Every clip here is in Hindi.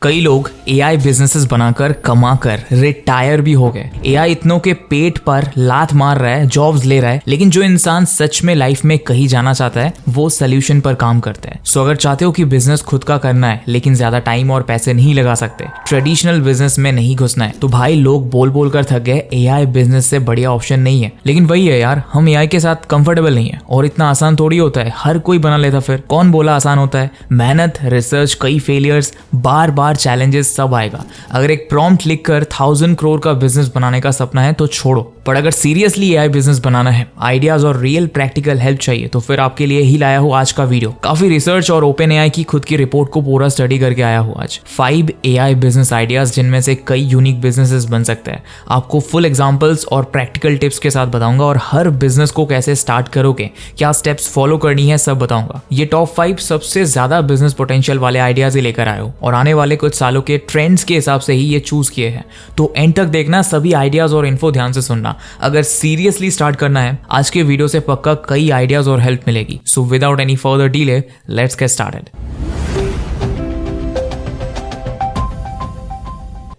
कई लोग एआई बिजनेसेस बनाकर कमाकर रिटायर भी हो गए। एआई इतनों के पेट पर लात मार रहा है, जॉब्स ले रहा है, लेकिन जो इंसान सच में लाइफ में कहीं जाना चाहता है वो सोल्यूशन पर काम करता है। सो अगर चाहते हो कि बिजनेस खुद का करना है लेकिन ज्यादा टाइम और पैसे नहीं लगा सकते, ट्रेडिशनल बिजनेस में नहीं घुसना है, तो भाई लोग बोल बोल कर थक गए एआई बिजनेस से बढ़िया ऑप्शन नहीं है। लेकिन वही है यार, हम एआई के साथ कंफर्टेबल नहीं है और इतना आसान थोड़ी होता है, हर कोई बना लेता। फिर कौन बोला आसान होता है? मेहनत, रिसर्च, कई फेलियर्स, बार बार चैलेंजेस सब आएगा। अगर एक प्रॉम्प्ट लिखकर 1000 करोड़ का बिजनेस बनाने का सपना है तो छोड़ो, पर अगर सीरियसली एआई बिजनेस बनाना है, आइडियाज और रियल प्रैक्टिकल हेल्प चाहिए, तो फिर आपके लिए ही लाया हूँ आज का वीडियो। काफी रिसर्च और ओपन एआई की खुद की रिपोर्ट को पूरा स्टडी करके आया हूँ आज। 5 एआई बिजनेस आइडियाज जिनमें से कई यूनिक बिजनेसेस बन सकते हैं। आपको फुल एग्जांपल्स और प्रैक्टिकल टिप्स के साथ बताऊंगा और हर बिजनेस को कैसे स्टार्ट करोगे, क्या स्टेप्स फॉलो करनी है, सब बताऊंगा। ये टॉप 5 सबसे ज्यादा बिजनेस पोटेंशियल वाले आइडियाज ही लेकर आए हो और आने वाले कुछ सालों के ट्रेंड्स के हिसाब से ही ये चूज किए हैं। तो एंड तक देखना, सभी आइडियाज और इन्फो ध्यान से सुनना। अगर सीरियसली स्टार्ट करना है, आज के वीडियो से पक्का कई आइडियाज और हेल्प मिलेगी। So without any further delay, let's get started.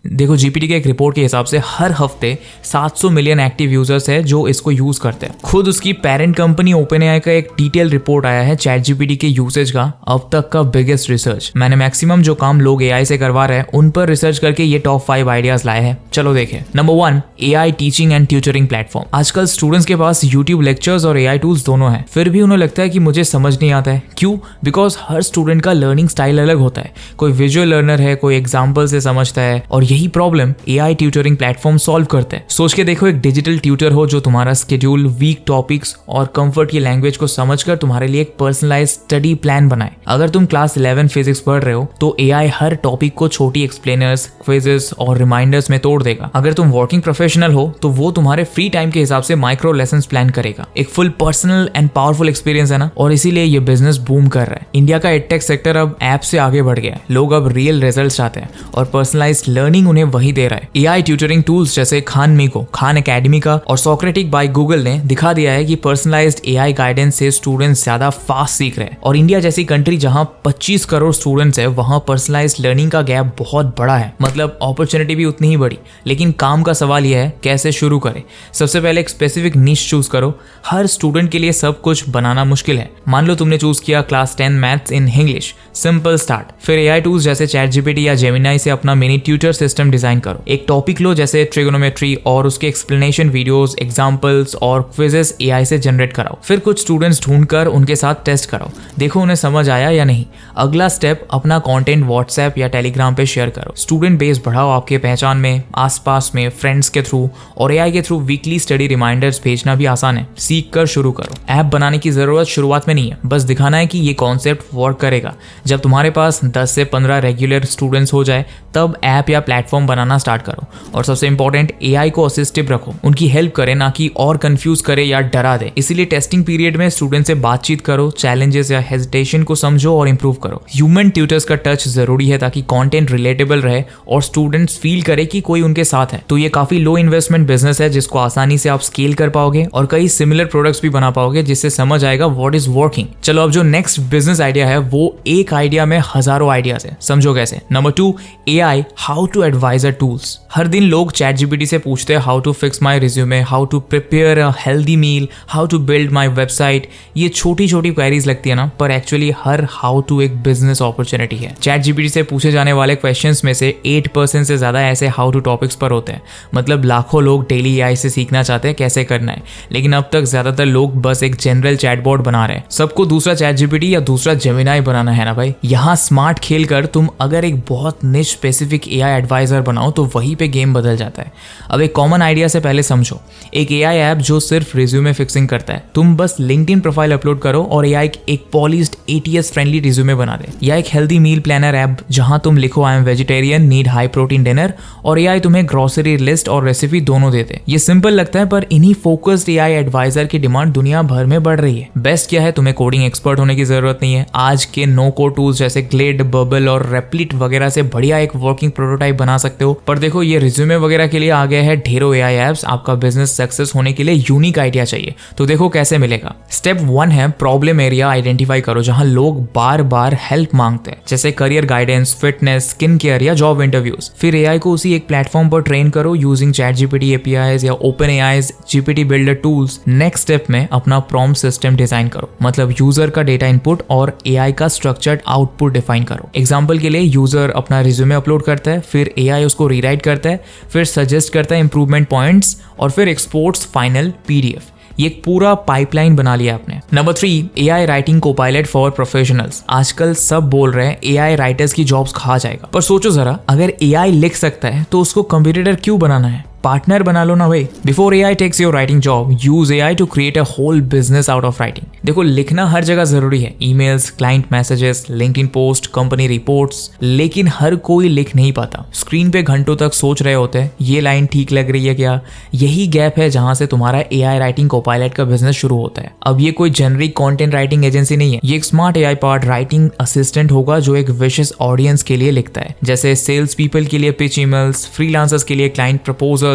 देखो, जीपीटी के एक रिपोर्ट के हिसाब से हर हफ्ते 700 मिलियन एक्टिव यूजर्स है जो इसको यूज करते हैं। खुद उसकी पेरेंट कंपनी ओपन एआई का एक डिटेल रिपोर्ट आया है चैट जीपीटी के यूसेज का अब तक का बिगेस्ट रिसर्च। मैंने मैक्सिमम जो काम लोग एआई से करवा रहे हैं उन पर रिसर्च करके ये टॉप 5 आइडियाज लाए हैं। चलो देखें। Number 1, AI teaching and tutoring platform. आजकल स्टूडेंट्स के पास यूट्यूब लेक्चर्स और एआई टूल्स दोनों है, फिर भी उन्हें लगता है कि मुझे समझ नहीं आता है। क्यों? बिकॉज हर स्टूडेंट का लर्निंग स्टाइल अलग होता है। कोई विजुअल लर्नर है, कोई एग्जाम्पल से समझता है, और यही problem AI tutoring platform solve करते हैं। सोच के देखो, एक डिजिटल ट्यूटर हो जो तुम्हारा स्केड्यूल, वीक टॉपिक्स और कंफर्ट की लैंग्वेज को समझकर तुम्हारे लिए एक पर्सनलाइज्ड स्टडी प्लान बनाए। अगर तुम क्लास 11 फिजिक्स पढ़ रहे हो तो एआई हर टॉपिक को छोटी एक्सप्लेनर्स, क्विजेस और रिमाइंडर्स में तोड़ देगा। अगर तुम वर्किंग प्रोफेशनल हो तो वो तुम्हारे फ्री टाइम के हिसाब से माइक्रो लेसन्स प्लान करेगा। एक full personal and powerful experience है ना, और इसीलिए ये बिजनेस बूम कर रहा है। इंडिया का एडटेक सेक्टर अब ऐप से आगे बढ़ गया है। लोग अब रियल रिजल्ट चाहते हैं और पर्सनलाइज्ड लर्निंग उन्हें वही दे रहा है। एआई ट्यूटरिंग टूल्स जैसे खान एकेडमिका और सोक्रेटिक बाय गूगल ने दिखा दिया है कि पर्सनलाइज्ड एआई गाइडेंस से स्टूडेंट्स ज्यादा फास्ट सीख रहे हैं। और इंडिया जैसी कंट्री जहां 25 करोड़ स्टूडेंट्स है, वहां पर्सनलाइज्ड लर्निंग का गैप बहुत बड़ा है। मतलब अपॉर्चुनिटी भी उतनी ही बड़ी, लेकिन काम का सवाल यह है कैसे शुरू करें। सबसे पहले एक स्पेसिफिक निश चूज करो। हर स्टूडेंट के लिए सब कुछ बनाना मुश्किल है। मान लो तुमने चूज किया class 10 maths in English, simple start. फिर एआई टूल्स जैसे चैट जीपीटी या जेमिनाई से अपना मिनी ट्यूटर सिस्टम डिजाइन करो। एक टॉपिक लो जैसे ट्रिगोनोमेट्री और उसके एक्सप्लेनेशन वीडियोस, एग्जांपल्स और क्विजेस एआई से जनरेट कराओ। फिर कुछ स्टूडेंट्स ढूंढकर उनके साथ टेस्ट कराओ, देखो उन्हें समझ आया या नहीं। अगला स्टेप, अपना कंटेंट व्हाट्सएप या टेलीग्राम पे शेयर करो। स्टूडेंट बेस बढ़ाओ आपके पहचान में, आसपास में, फ्रेंड्स के थ्रू और एआई के थ्रू वीकली स्टडी रिमाइंडर्स भेजना भी आसान है। सीख कर शुरू करो। ऐप बनाने की जरूरत शुरुआत में नहीं है, बस दिखाना है कि ये कॉन्सेप्ट वर्क करेगा। जब तुम्हारे पास 10 से 15 रेगुलर स्टूडेंट्स हो जाए तब ऐप या प्लेटफॉर्म बनाना स्टार्ट करो। और सबसे इंपॉर्टेंट, एआई को असिस्टिव रखो, उनकी हेल्प करे ना कि और कंफ्यूज करे या डरा दे। इसीलिए टेस्टिंग पीरियड में स्टूडेंट से बातचीत करो, चैलेंजेस या हेजिटेशन को समझो और इंप्रूव करो। ह्यूमन ट्यूटर्स का टच जरूरी है ताकि कंटेंट रिलेटेबल रहे और स्टूडेंट्स फील करे कि कोई उनके साथ है। तो ये काफी लो इन्वेस्टमेंट बिजनेस है जिसको आसानी से आप स्केल कर पाओगे और कई सिमिलर प्रोडक्ट्स भी बना पाओगे जिससे समझ आएगा व्हाट इज वर्किंग। चलो, अब जो नेक्स्ट बिजनेस आइडिया है वो एक आइडिया में हजारों आइडियाज है, समझो कैसे। Number 2, AI how to advisor tools. हर दिन लोग चैट जीपीटी से पूछते हैं how to fix my resume, how to prepare a healthy meal, how to build my website. ये छोटी छोटी क्वेरीज लगती है ना, पर एक्चुअली हर हाउ टू एक बिजनेस अपॉर्चुनिटी है। चैट जीपीटी से पूछे जाने वाले क्वेश्चंस में से 8% से ज्यादा ऐसे हाउ टू टॉपिक्स पर होते हैं। मतलब लाखों लोग डेली एआई से सीखना चाहते हैं कैसे करना है, लेकिन अब तक ज्यादातर लोग बस एक जनरल चैटबॉट बना रहे हैं। सबको दूसरा चैट जीपीटी या दूसरा जेमिनाई बनाना है ना भाई। यहाँ स्मार्ट खेल कर तुम अगर एक बहुत निश स्पेसिफिक एआई एडवाइजर बनाओ तो वहीं पे गेम बदल जाता है। अब एक कॉमन आइडिया से पहले समझो। एक एआई ऐप जो सिर्फ रिज्यूमे फिक्सिंग करता है। तुम बस लिंक्डइन प्रोफाइल अपलोड करो और एआई एक पॉलिश्ड एटीएस फ्रेंडली रिज्यूमे बना दे। या एक हेल्दी मील प्लानर ऐप जहां तुम लिखो I am vegetarian, need high protein dinner, और एआई तुम्हें ग्रोसरी लिस्ट और रेसिपी दोनों देते। ये सिंपल लगता है, पर इन्हीं फोकस्ड एआई एडवाइजर की डिमांड दुनिया भर में बढ़ रही है। बेस्ट क्या है, तुम्हें कोडिंग एक्सपर्ट होने की जरूरत नहीं है। आज के नो कोड टूल्स जैसे ग्लेड, बबल और रेप्लिट वगैरह से बढ़िया एक वर्किंग प्रोटोटाइप बना सकते हो। पर देखो ये रिज्यूमे वगैरह के लिए आ गया है ढेरों एआई एप्स। आपका बिजनेस सक्सेस होने के लिए यूनिक आइडिया चाहिए, तो देखो कैसे मिलेगा। स्टेप 1 है प्रॉब्लम एरिया आइडेंटिफाई करो जहां लोग बार बार हेल्प मांगते हैं, जैसे career guidance, fitness, skin care या जॉब इंटरव्यूज। फिर एआई को उसी एक प्लेटफॉर्म पर ट्रेन करो यूजिंग चैटजीपीटी एपीआईज या open AIs GPT builder tools. Next step में अपना प्रॉम्प्ट सिस्टम डिजाइन करो, मतलब यूजर का डेटा इनपुट और एआई का स्ट्रक्चर्ड आउटपुट डिफाइन करो। एग्जांपल के लिए यूजर अपना रिज्यूमे अपलोड करता है, फिर एआई उसको रीराइट करता है, फिर सजेस्ट करता है इंप्रूवमेंट पॉइंट्स और फिर एक्सपोर्ट्स फाइनल पीडीएफ। ये एक पूरा पाइपलाइन बना लिया आपने। Number 3, AI writing Copilot for professionals. आजकल सब बोल रहे हैं एआई राइटर्स की जॉब्स खा जाएगा, पर सोचो जरा, अगर एआई लिख सकता है तो उसको कंप्यूटर क्यों बनाना है? पार्टनर बना लो ना भाई। Before AI takes your writing job, use AI to create a whole business out of writing. देखो लिखना हर जगह जरूरी है, emails, client messages, LinkedIn post, company reports, लेकिन हर कोई लिख नहीं पाता। स्क्रीन पे घंटों तक सोच रहे होते हैं ये लाइन ठीक लग रही है क्या। यही गैप है जहां से तुम्हारा एआई राइटिंग कोपायलट का बिजनेस शुरू होता है। अब ये कोई जेनरिक कंटेंट राइटिंग एजेंसी नहीं है, ये एक smart AI part writing assistant होगा जो एक विशेष ऑडियंस के लिए लिखता है, जैसे सेल्स पीपल के लिए पिच ईमेल्स, फ्रीलांसर्स के लिए क्लाइंट प्रपोजल्स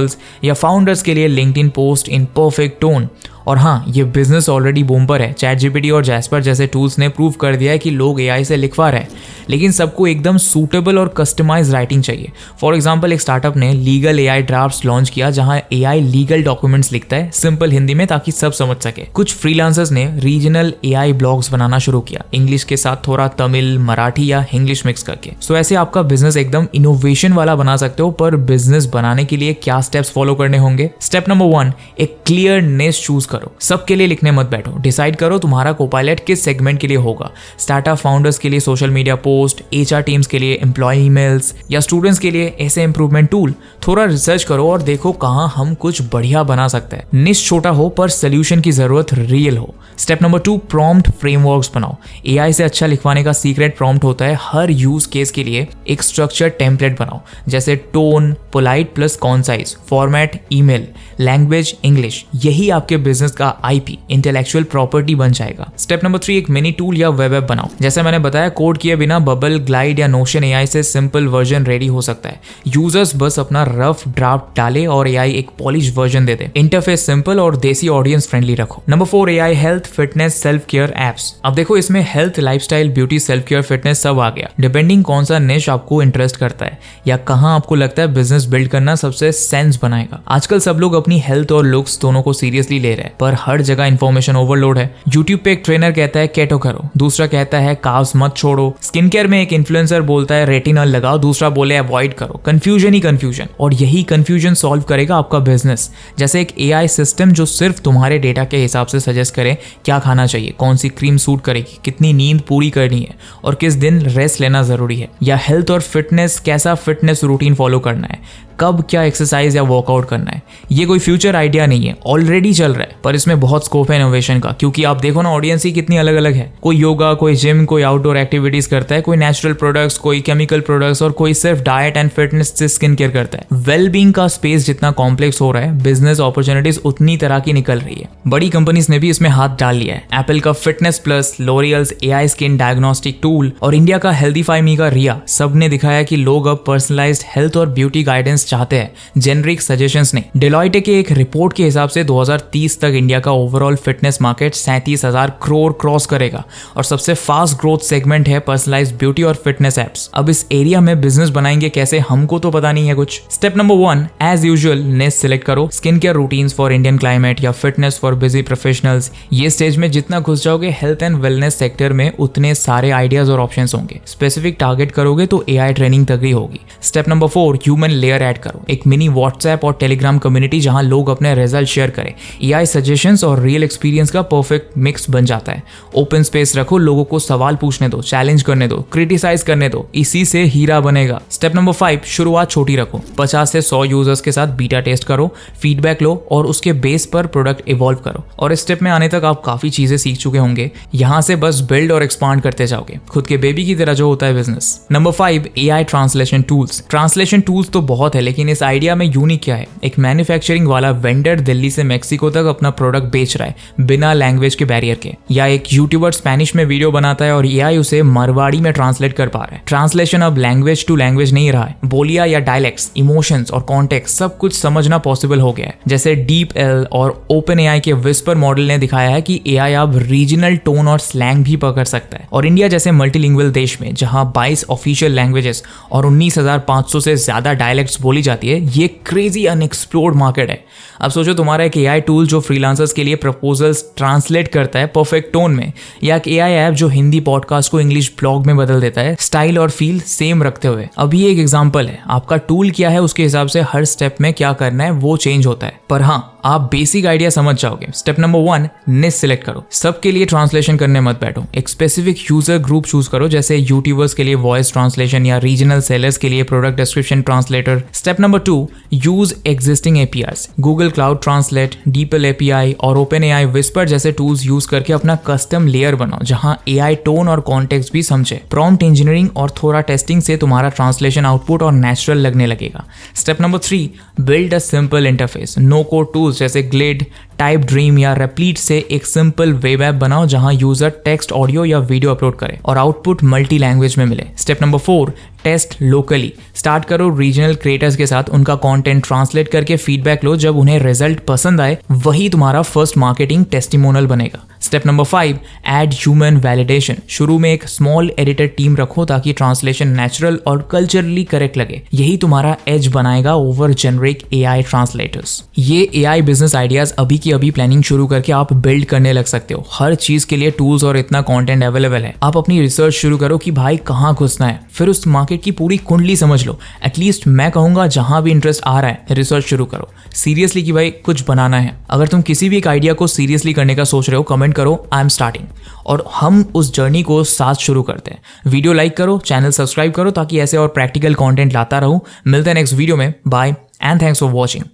या फाउंडर्स के लिए LinkedIn post in perfect tone. और हाँ, ये बिजनेस ऑलरेडी बूम पर है। चैटजीपीटी और जैस्पर जैसे टूल्स ने प्रूव कर दिया है कि लोग एआई से लिखवा रहे हैं, लेकिन सबको एकदम सूटेबल और कस्टमाइज राइटिंग चाहिए। फॉर एग्जांपल, एक स्टार्टअप ने लीगल एआई ड्राफ्ट्स लॉन्च किया जहां एआई लीगल डॉक्यूमेंट्स लिखता है सिंपल हिंदी में ताकि सब समझ सके। कुछ फ्रीलांसर्स ने रीजनल एआई ब्लॉग्स बनाना शुरू किया, इंग्लिश के साथ थोड़ा तमिल, मराठी या इंग्लिश मिक्स करके। सो ऐसे आपका बिजनेस एकदम इनोवेशन वाला बना सकते हो। पर बिजनेस बनाने के लिए क्या स्टेप्स फॉलो करने होंगे? स्टेप नंबर 1, एक क्लियर निश चूज करो। सबके लिए लिखने मत बैठो, डिसाइड करो तुम्हारा कोपायलट किस सेगमेंट के लिए होगा। स्टार्टअप फाउंडर्स के लिए social media post, HR teams के लिए एम्प्लॉय ईमेल्स या स्टूडेंट्स के लिए ऐसे इंप्रूवमेंट टूल। थोड़ा रिसर्च करो और देखो कहां हम कुछ बढ़िया बना सकते हैं। निश छोटा हो पर सोल्यूशन की जरूरत रियल हो। स्टेप नंबर 2, प्रॉम्प्ट फ्रेमवर्क्स बनाओ। एआई से अच्छा लिखवाने का सीक्रेट प्रॉम्प्ट होता है हर यूज केस के लिए एक स्ट्रक्चर टेम्पलेट बनाओ, जैसे tone polite plus concise, format email, language English. यही आपके बिजनेस का आईपी इंटेलेक्चुअल प्रॉपर्टी बन जाएगा। स्टेप नंबर 3, एक मिनी टूल या वेब ऐप बनाओ। जैसे मैंने बताया, कोड किए बिना बबल, ग्लाइड या नोशन एआई से सिंपल वर्जन रेडी हो सकता है। यूजर्स बस अपना रफ ड्राफ्ट डाले और एआई एक पॉलिश वर्जन दे दे। इंटरफेस सिंपल और देसी ऑडियंस फ्रेंडली रखो। Number 4, AI health fitness self care apps. अब देखो इसमें health, lifestyle, beauty, self care, fitness सब आ गया, डिपेंडिंग कौन सा निश आपको इंटरेस्ट करता है या कहां आपको लगता है बिजनेस बिल्ड करना सबसे सेंस बनाएगा। आजकल सब लोग अपनी हेल्थ और लुक्स दोनों को सीरियसली ले रहे हैं, पर हर जगह इन्फॉर्मेशन ओवरलोड है। यूट्यूब पे एक ट्रेनर कहता है केटो करो, दूसरा कहता है कार्ब्स मत छोड़ो। स्किन केयर में एक इन्फ्लुएंसर बोलता है रेटिनॉल लगाओ, दूसरा बोले अवॉइड करो। कंफ्यूजन ही कंफ्यूजन, और यही कंफ्यूजन सॉल्व करेगा आपका बिजनेस। जैसे एक एआई सिस्टम जो सिर्फ तुम्हारे डेटा के हिसाब से सजेस्ट करे क्या खाना चाहिए, कौन सी क्रीम सूट करेगी, कितनी नींद पूरी करनी है और किस दिन रेस्ट लेना जरूरी है। या हेल्थ और फिटनेस, कैसा फिटनेस रूटीन फॉलो करना है, कब क्या एक्सरसाइज या वर्कआउट करना है। ये कोई फ्यूचर आइडिया नहीं है, ऑलरेडी चल रहा है, पर इसमें बहुत स्कोप है इनोवेशन का, क्योंकि आप देखो ना ऑडियंस ही कितनी अलग अलग है। कोई योगा, कोई जिम, कोई आउटडोर एक्टिविटीज करता है, कोई नेचुरल प्रोडक्ट्स, कोई केमिकल प्रोडक्ट्स और कोई सिर्फ डाइट एंड फिटनेस से स्किन केयर करता है। वेलबींग का स्पेस जितना कॉम्प्लेक्स हो रहा है, बिजनेस अपॉर्चुनिटीज उतनी तरह की निकल रही है। बड़ी कंपनीज ने भी इसमें हाथ डाल लिया है। एप्पल का Fitness Plus, L'Oreal's AI skin diagnostic tool और इंडिया का हेल्दीफाई मी का रिया, सब ने दिखाया कि लोग अब पर्सनलाइज्ड हेल्थ और ब्यूटी गाइडेंस चाहते हैं, जेनरिक सजेशंस नहीं। डेलॉयटे के एक रिपोर्ट के हिसाब से 2030 तक इंडिया का overall fitness market 37,000 crore cross करेगा और सबसे फास्ट ग्रोथ सेगमेंट है पर्सनलाइज्ड ब्यूटी और फिटनेस एप्स। अब इस एरिया में बिजनेस बनाएंगे कैसे, हमको तो पता नहीं है कुछ। स्टेप नंबर 1, एज यूजुअल निश सिलेक्ट करो। Skin care routines for Indian climate या फिटनेस फॉर बिजी प्रोफेशनल्स। ये स्टेज में जितना घुस जाओगे हेल्थ एंड वेलनेस सेक्टर में, उतने सारे आइडियाज और ऑप्शंस होंगे। स्पेसिफिक टारगेट करोगे तो एआई ट्रेनिंग तगड़ी होगी। Step number 4, human layer add करो। एक मिनी व्हाट्सएप और टेलीग्राम कम्युनिटी जहां लोग अपने रिजल्ट शेयर करें। एआई सजेशंस और रियल एक्सपीरियंस का परफेक्ट मिक्स बन जाता है। ओपन स्पेस रखो, लोगों को सवाल पूछने दो, चैलेंज करने दो, क्रिटिसाइज करने दो, इसी से हीरा बनेगा। स्टेप नंबर 5, शुरुआत छोटी रखो। 50 से 100 यूजर्स के साथ बीटा टेस्ट करो, फीडबैक लो और उसके बेस पर प्रोडक्ट इवॉल्व करो। और इस स्टेप में आने तक आप काफी चीजें सीख चुके होंगे, यहां से बस बिल्ड और एक्सपांड करते जाओगे, खुद के बेबी की तरह जो होता है business. Number 5, AI translation tools. Translation tools तो बहुत है, लेकिन इस आइडिया में यूनिक क्या है? एक मैन्युफैक्चरिंग वाला वेंडर दिल्ली से मेक्सिको तक अपना प्रोडक्ट बेच रहा है बिना लैंग्वेज के बैरियर के, या एक यूट्यूबर स्पेनिश में वीडियो बनाता है और एआई उसे मरवाड़ी में ट्रांसलेट कर पा रहा है। ट्रांसलेशन अब लैंग्वेज टू लैंग्वेज नहीं रहा है, बोलिया या डायलेक्ट्स, इमोशंस और कॉन्टेक्स्ट सब कुछ समझना पॉसिबल हो गया है। जैसे डीप एल और ओपन एआई के विस्पर मॉडल ने दिखाया है कि एआई अब रीजनल टोन और स्लैंग भी पकड़ सकता है। और इंडिया जैसे मल्टीलिंगुअल देश में जहां 22 ऑफिशियल लैंग्वेजेस और 19,500 से ज्यादा डायलेक्ट्स बोली जाती है, ये क्रेजी अनएक्सप्लोर्ड मार्केट है। अब सोचो तुम्हारा एक एआई टूल जो फ्रीलांसर्स के लिए प्रपोजल्स ट्रांसलेट करता है परफेक्ट टोन में, या एक एआई ऐप जो हिंदी पॉडकास्ट को इंग्लिश ब्लॉग में बदल देता है स्टाइल और फील सेम रखते हुए। अभी एक एग्जांपल है, आपका टूल क्या है उसके हिसाब से हर स्टेप में क्या करना है वो चेंज होता है, पर हाँ आप बेसिक आइडिया समझ जाओगे। स्टेप नंबर 1, निश सिलेक्ट करो। सबके लिए ट्रांसलेशन करने मत बैठो, एक स्पेसिफिक यूजर ग्रुप चूज करो, जैसे यूट्यूबर्स के लिए वॉइस ट्रांसलेशन या रीजनल सेलर्स के लिए product description translator. Step number 2, use existing APIs. Google Cloud Translate, DeepL API और ओपन एआई विस्पर जैसे टूल्स यूज करके अपना कस्टम लेयर बनाओ जहां एआई टोन और कॉन्टेक्स्ट भी समझे। प्रॉम्प्ट इंजीनियरिंग और थोड़ा टेस्टिंग से तुम्हारा ट्रांसलेशन आउटपुट और नेचुरल लगने लगेगा। Step number 3, build a simple interface. No code tools जैसे ग्लिड, टाइप ड्रीम या रेप्लीट से एक सिंपल वेब ऐप बनाओ जहां यूजर टेक्स्ट, ऑडियो या वीडियो अपलोड करे और आउटपुट मल्टी लैंग्वेज में मिले। Step number 4, test locally. Start करो रीजनल क्रिएटर्स के साथ, उनका कंटेंट ट्रांसलेट करके फीडबैक लो। जब उन्हें रिजल्ट पसंद आए वही तुम्हारा फर्स्ट मार्केटिंग टेस्टिमोनियल बनेगा। Step number 5, add human validation. शुरू में एक स्मॉल एडिटर टीम रखो ताकि ट्रांसलेशन नेचुरल और कल्चरली करेक्ट लगे। यही तुम्हारा एज बनाएगा ओवर जेनरिक एआई ट्रांसलेटर्स। ये एआई बिजनेस आइडियाज अभी की अभी प्लानिंग शुरू करके आप बिल्ड करने लग सकते हो। हर चीज के लिए टूल्स और इतना कंटेंट अवेलेबल है। आप अपनी रिसर्च शुरू करो कि भाई कहाँ घुसना है, फिर उस मार्केट की पूरी कुंडली समझ लो। एटलीस्ट मैं कहूंगा जहां भी इंटरेस्ट आ रहा है रिसर्च शुरू करो सीरियसली कि भाई कुछ बनाना है। अगर तुम किसी भी एक आइडिया को सीरियसली करने का सोच रहे हो, कमेंट करो आई एम स्टार्टिंग, और हम उस जर्नी को साथ शुरू करते हैं। वीडियो लाइक करो, चैनल सब्सक्राइब करो ताकि ऐसे और प्रैक्टिकल कंटेंट लाता रहूं। मिलते हैं नेक्स्ट वीडियो में। Bye and thanks for watching.